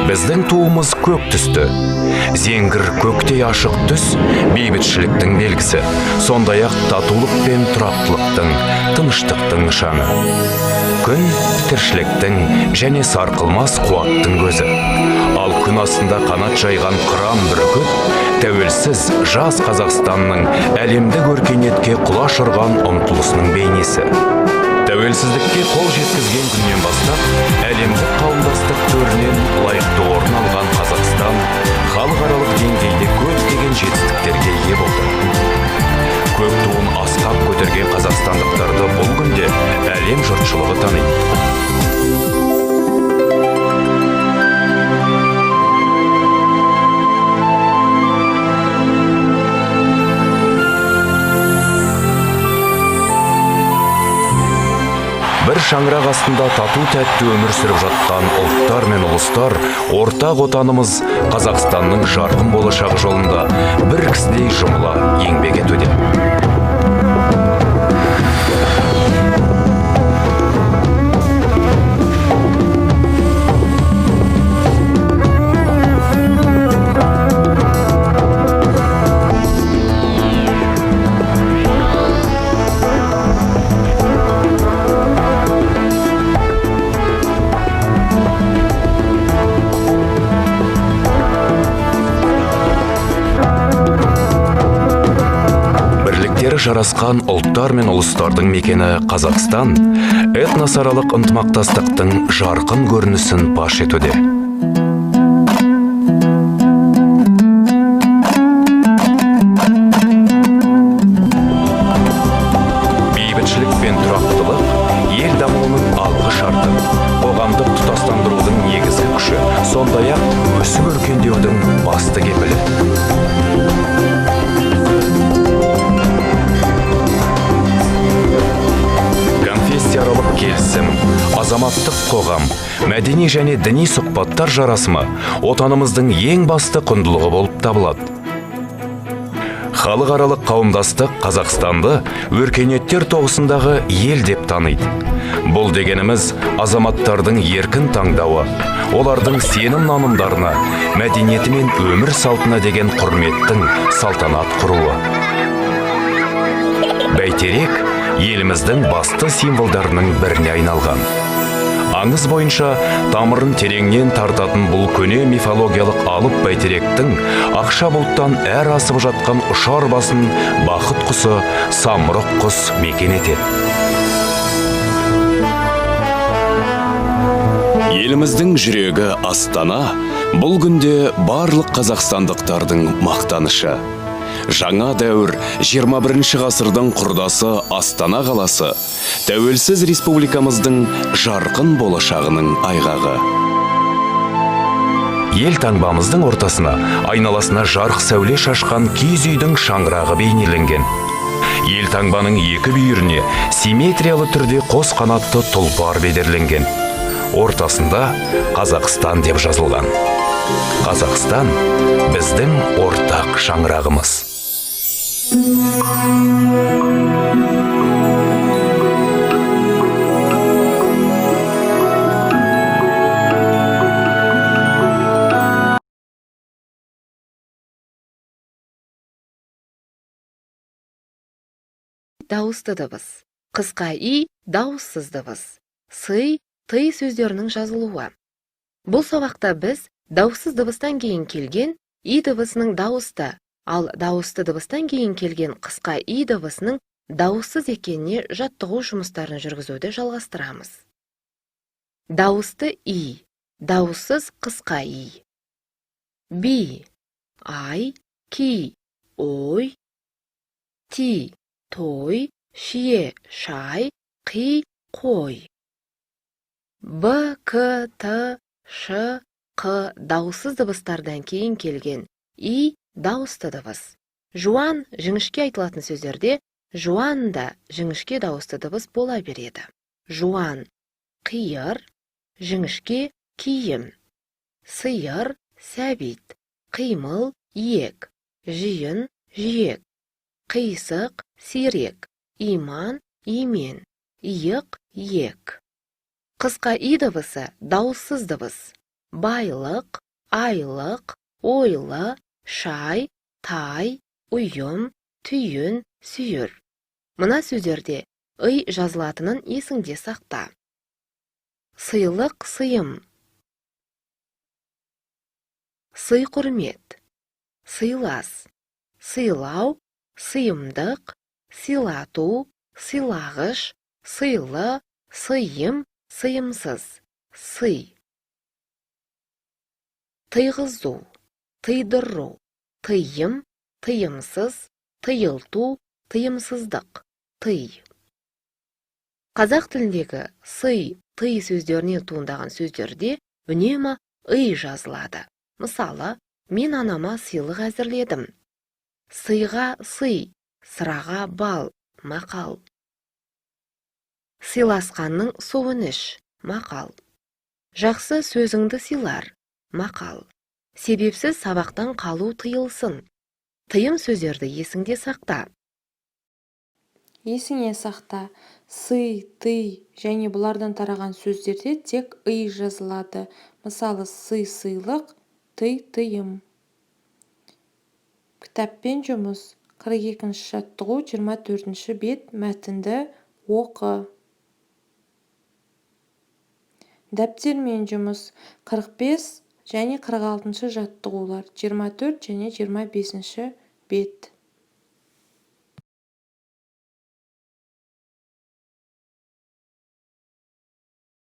Біздің туымыз көк түсті. Зеңгір көктей ашық түс бейбітшіліктің белгісі, сондай-ақ татулық пен тұрақтылықтың, тыныштықтың нышаны. Күн тіршіліктің және сарқылмас қуаттың көзі. Ал күн астында қанат жайған қыран бүркіт, тәуелсіз жас Қазақстанның әлемдік өркениетке құлаш ұрған ұмтылысының бейнесі. Тәуелсіздікке қол жеткізген күннен бастап, әлемдік қауымдастық төрінен лайықты орын алған Қазақстан халықаралық деңгейде көптеген жетістіктерге ие болды. Көк туын асқақ көтерген қазақстандықтарды бұл күнде әлем жұртшылығы таниды. Бір шаңырақ астында тату-тәтті өмір сүріп жатқан ұлттар мен ұлыстар, ортақ отанымыз Қазақстанның жарқын болашағы жолында бір кісідей жұмыла еңбек етуде. Жарасқан ұлттар мен ұлыстардың мекені Қазақстан этносаралық ынтымақтастықтың жарқын көрінісін паш етуде. Бейбітшілік пен тұрақтылық ел дамуының алғы шарты, қоғамдық тұтастандырудың негізгі күші, сондай-ақ өсіп өркендеудің басты кепілі. Келісім, азаматтық қоғам, мәдени және діни сұхбаттар жарасымы отанымыздың ең басты құндылығы болып табылады. Халықаралық қауымдастық Қазақстанды өркениеттер тоғысындағы ел деп таниды. Бұл дегеніміз азаматтардың еркін таңдауы, олардың сенім нанымдарына, мәдениеті мен өмір салтына деген құрметтің салтанат құруы. Бәйтерек еліміздің басты символдарының біріне айналған. Аңыз бойынша тамырын тереңнен тартатын бұл көне мифологиялық алып бәйтеректің ақша бұлттан әр асып жатқан ұшар басын бақыт құсы самұрық құс мекен етеді. Еліміздің жүрегі Астана бұл күнде барлық қазақстандықтардың мақтанышы. Жаңа дәуір 21 ғасырдың құрдасы Астана қаласы тәуелсіз республикамыздың жарқын болашағының айғағы. Ел таңбамыздың ортасына, айналасына жарық сәуле шашқан киіз үйдің шаңырағы бейнеленген. Ел таңбаның екі бүйіріне симметриялы түрде қос қанатты тұлпар бедерленген. Ортасында Қазақстан деп жазылған. Қазақстан біздің ортақ шаңырағымыз. Дауысты дыбыс. Қысқа и дауыссыз дыбыс. Сый, тый сөздерінің жазылуы. Бұл сабақта біз дауыссыз дыбыстан кейін келген и дыбысының дауысты, ал дауысты дыбыстан кейін келген қысқа и дыбысының дауыссыз екеніне жаттығу жұмыстарын жүргізуді жалғастырамыз. Дауысты и, дауыссыз қысқа и. Би, ай, ки, ой. Ти, той, шие, шай, қи, қой. Б, к, т, ш, қ дауыссыз дыбыстардан кейін келген и дауысты дыбыс. Жуан жіңішке айтылатын сөздерде жуан да жіңішке дауысты дыбыс бола береді. Жуан, қиыр, жіңішке киім. Сиыр, сәбит, қимыл, иек. Жиын, жиек. Қисық, сирек. Иман, имен. Иық, иек. Қысқа и дыбысы дауыссыз дыбыс. байлық, айлық, ойлы, шай, тай, ұйым, түйін, сүйір. Мына сөздерде ый жазылатынын есіңде сақта. Сыйлық, сыйым. Сый құрмет. Сыйлас. Сыйлау, сыйымдық, сыйлату, сыйлағыш, сыйлы, сыйым, сыйымсыз. Сый. Тыйғызу, тыйдыру, тыйым, тыйымсыз, тыйылту, тыйымсыздық. Тый. Қазақ тіліндегі сый, тый сөздерінен туындаған сөздерде үнемі ый жазылады. Мысалы, мен анама сыйлық әзірледім. Сыйға сый, сыраға бал, мақал. Сыйласқанның суын іш, мақал. Жақсы сөзіңді сыйлар, мақал. Себепсіз сабақтан қалу тыйылсын. Тыйым сөздерді есіңде сақта. Есіңе сақта, сый, тый және бұлардан тараған сөздерде тек ый жазылады. Мысалы, сый, сыйлық, тый, тыйым. Кітаппен жұмыс. 42-ші жаттығу, 24-ші бет, мәтінді оқы. Дәптермен жұмыс. 45 және 46-ші жаттығулар, 24 және 25-ші бет.